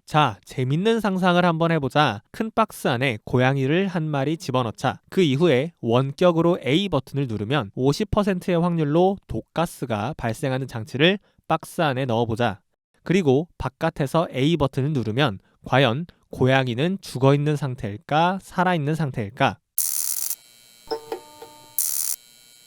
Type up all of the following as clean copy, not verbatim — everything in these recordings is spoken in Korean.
자, 재밌는 상상을 한번 해보자. 큰 박스 안에 고양이를 한 마리 집어넣자. 그 이후에 원격으로 A 버튼을 누르면 50%의 확률로 독가스가 발생하는 장치를 박스 안에 넣어보자. 그리고 바깥에서 A 버튼을 누르면 과연 고양이는 죽어있는 상태일까, 살아있는 상태일까?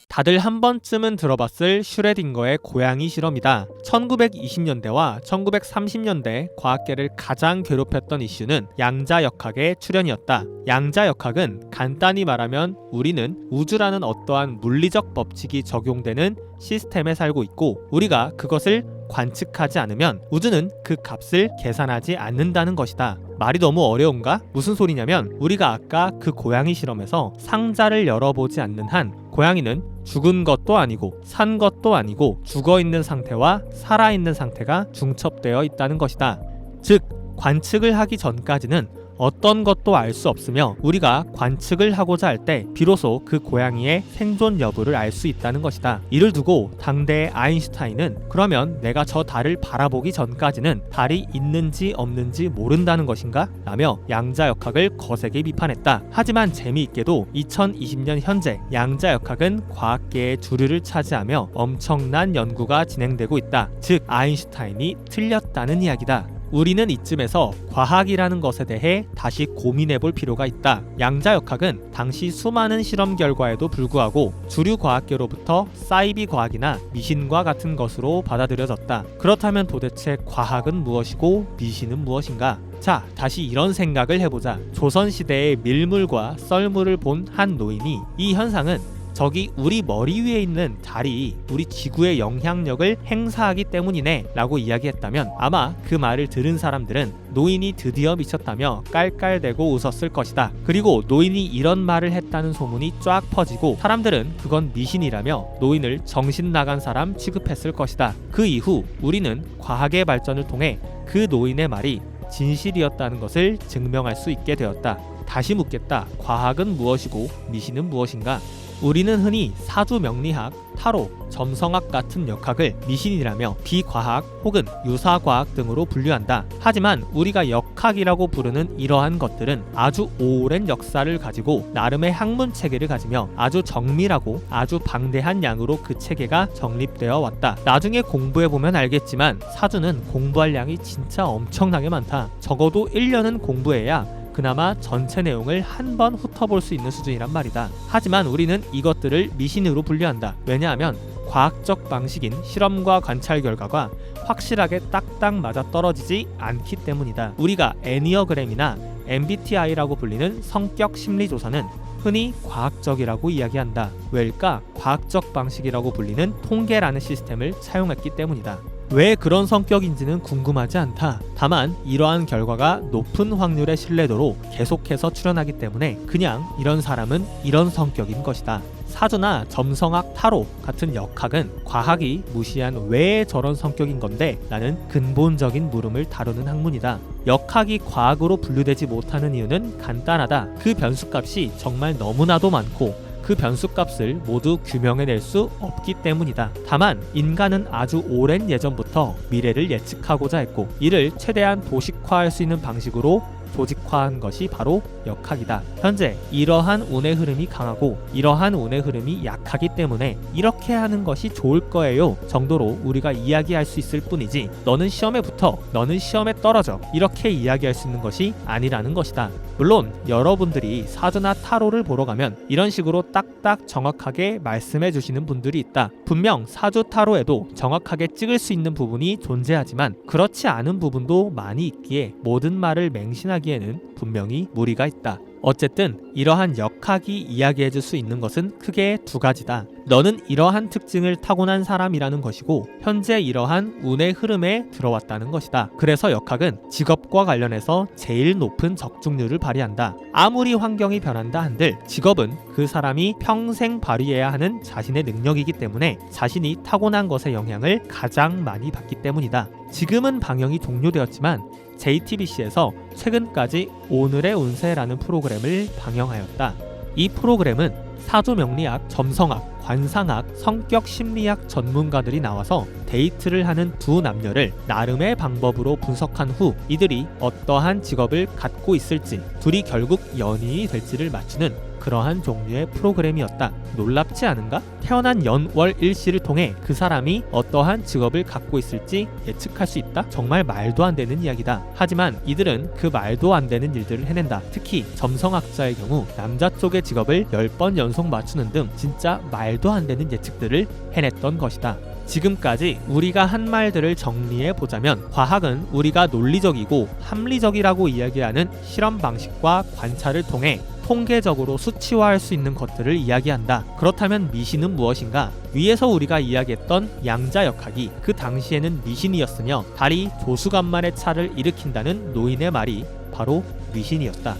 다들 한 번쯤은 들어봤을 슈레딩거의 고양이 실험이다. 1920년대와 1930년대 과학계를 가장 괴롭혔던 이슈는 양자역학의 출현이었다. 양자역학은 간단히 말하면 우리는 우주라는 어떠한 물리적 법칙이 적용되는 시스템에 살고 있고 우리가 그것을 관측하지 않으면 우주는 그 값을 계산하지 않는다는 것이다. 말이 너무 어려운가? 무슨 소리냐면 우리가 아까 그 고양이 실험에서 상자를 열어보지 않는 한 고양이는 죽은 것도 아니고 산 것도 아니고 죽어있는 상태와 살아있는 상태가 중첩되어 있다는 것이다. 즉 관측을 하기 전까지는 어떤 것도 알 수 없으며 우리가 관측을 하고자 할 때 비로소 그 고양이의 생존 여부를 알 수 있다는 것이다. 이를 두고 당대의 아인슈타인은 그러면 내가 저 달을 바라보기 전까지는 달이 있는지 없는지 모른다는 것인가? 라며 양자역학을 거세게 비판했다. 하지만 재미있게도 2020년 현재 양자역학은 과학계의 주류를 차지하며 엄청난 연구가 진행되고 있다. 즉 아인슈타인이 틀렸다는 이야기다. 우리는 이쯤에서 과학이라는 것에 대해 다시 고민해볼 필요가 있다. 양자역학은 당시 수많은 실험 결과에도 불구하고 주류 과학계로부터 사이비 과학이나 미신과 같은 것으로 받아들여졌다. 그렇다면 도대체 과학은 무엇이고 미신은 무엇인가? 자, 다시 이런 생각을 해보자. 조선시대의 밀물과 썰물을 본 한 노인이 이 현상은 저기 우리 머리 위에 있는 달이 우리 지구의 영향력을 행사하기 때문이네 라고 이야기했다면 아마 그 말을 들은 사람들은 노인이 드디어 미쳤다며 깔깔대고 웃었을 것이다. 그리고 노인이 이런 말을 했다는 소문이 쫙 퍼지고 사람들은 그건 미신이라며 노인을 정신 나간 사람 취급했을 것이다. 그 이후 우리는 과학의 발전을 통해 그 노인의 말이 진실이었다는 것을 증명할 수 있게 되었다. 다시 묻겠다. 과학은 무엇이고 미신은 무엇인가? 우리는 흔히 사주명리학, 타로, 점성학 같은 역학을 미신이라며 비과학 혹은 유사과학 등으로 분류한다. 하지만 우리가 역학이라고 부르는 이러한 것들은 아주 오랜 역사를 가지고 나름의 학문 체계를 가지며 아주 정밀하고 아주 방대한 양으로 그 체계가 정립되어 왔다. 나중에 공부해보면 알겠지만 사주는 공부할 양이 진짜 엄청나게 많다. 적어도 1년은 공부해야 그나마 전체 내용을 한 번 훑어볼 수 있는 수준이란 말이다. 하지만 우리는 이것들을 미신으로 분류한다. 왜냐하면 과학적 방식인 실험과 관찰 결과가 확실하게 딱딱 맞아떨어지지 않기 때문이다. 우리가 애니어그램이나 MBTI라고 불리는 성격 심리 조사는 흔히 과학적이라고 이야기한다. 왜일까? 과학적 방식이라고 불리는 통계라는 시스템을 사용했기 때문이다. 왜 그런 성격인지는 궁금하지 않다. 다만 이러한 결과가 높은 확률의 신뢰도로 계속해서 출현하기 때문에 그냥 이런 사람은 이런 성격인 것이다. 사주나 점성학, 타로 같은 역학은 과학이 무시한 왜 저런 성격인 건데 라는 근본적인 물음을 다루는 학문이다. 역학이 과학으로 분류되지 못하는 이유는 간단하다. 그 변수값이 정말 너무나도 많고 그 변수값을 모두 규명해낼 수 없기 때문이다. 다만 인간은 아주 오랜 예전부터 미래를 예측하고자 했고 이를 최대한 도식화할 수 있는 방식으로 조직화한 것이 바로 역학이다. 현재 이러한 운의 흐름이 강하고 이러한 운의 흐름이 약하기 때문에 이렇게 하는 것이 좋을 거예요 정도로 우리가 이야기할 수 있을 뿐이지 너는 시험에 붙어, 너는 시험에 떨어져 이렇게 이야기할 수 있는 것이 아니라는 것이다. 물론 여러분들이 사주나 타로를 보러 가면 이런 식으로 딱딱 정확하게 말씀해 주시는 분들이 있다. 분명 사주 타로에도 정확하게 찍을 수 있는 부분이 존재하지만 그렇지 않은 부분도 많이 있기에 모든 말을 맹신하기에는 분명히 무리가 있다. 어쨌든 이러한 역학이 이야기해줄 수 있는 것은 크게 두 가지다. 너는 이러한 특징을 타고난 사람이라는 것이고 현재 이러한 운의 흐름에 들어왔다는 것이다. 그래서 역학은 직업과 관련해서 제일 높은 적중률을 발휘한다. 아무리 환경이 변한다 한들 직업은 그 사람이 평생 발휘해야 하는 자신의 능력이기 때문에 자신이 타고난 것의 영향을 가장 많이 받기 때문이다. 지금은 방영이 종료되었지만 JTBC에서 최근까지 오늘의 운세라는 프로그램을 방영하였다. 이 프로그램은 사주명리학, 점성학, 관상학, 성격 심리학 전문가들이 나와서 데이트를 하는 두 남녀를 나름의 방법으로 분석한 후 이들이 어떠한 직업을 갖고 있을지, 둘이 결국 연인이 될지를 맞추는 그러한 종류의 프로그램이었다. 놀랍지 않은가? 태어난 연, 월, 일시를 통해 그 사람이 어떠한 직업을 갖고 있을지 예측할 수 있다? 정말 말도 안 되는 이야기다. 하지만 이들은 그 말도 안 되는 일들을 해낸다. 특히 점성학자의 경우 남자 쪽의 직업을 10번 연속 맞추는 등 진짜 말도 안 되는 예측들을 해냈던 것이다. 지금까지 우리가 한 말들을 정리해 보자면, 과학은 우리가 논리적이고 합리적이라고 이야기하는 실험 방식과 관찰을 통해 통계적으로 수치화할 수 있는 것들을 이야기한다. 그렇다면 미신은 무엇인가? 위에서 우리가 이야기했던 양자역학이 그 당시에는 미신이었으며 달이 조수간만의 차를 일으킨다는 노인의 말이 바로 미신이었다.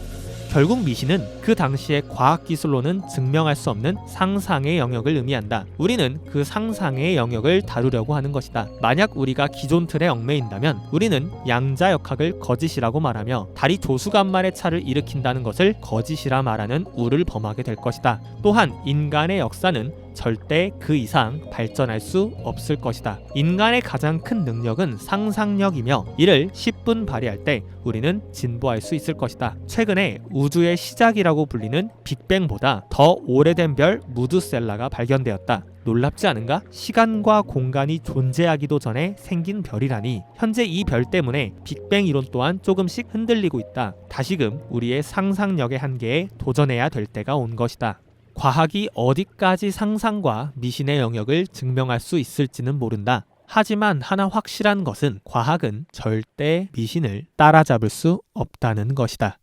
결국 미신은 그 당시의 과학기술로는 증명할 수 없는 상상의 영역을 의미한다. 우리는 그 상상의 영역을 다루려고 하는 것이다. 만약 우리가 기존 틀에 얽매인다면 우리는 양자역학을 거짓이라고 말하며 달이 조수간만의 차를 일으킨다는 것을 거짓이라 말하는 우를 범하게 될 것이다. 또한 인간의 역사는 절대 그 이상 발전할 수 없을 것이다. 인간의 가장 큰 능력은 상상력이며 이를 10분 발휘할 때 우리는 진보할 수 있을 것이다. 최근에 우주의 시작이라고 불리는 빅뱅보다 더 오래된 별 무드셀라가 발견되었다. 놀랍지 않은가? 시간과 공간이 존재하기도 전에 생긴 별이라니. 현재 이 별 때문에 빅뱅 이론 또한 조금씩 흔들리고 있다. 다시금 우리의 상상력의 한계에 도전해야 될 때가 온 것이다. 과학이 어디까지 상상과 미신의 영역을 증명할 수 있을지는 모른다. 하지만 하나 확실한 것은 과학은 절대 미신을 따라잡을 수 없다는 것이다.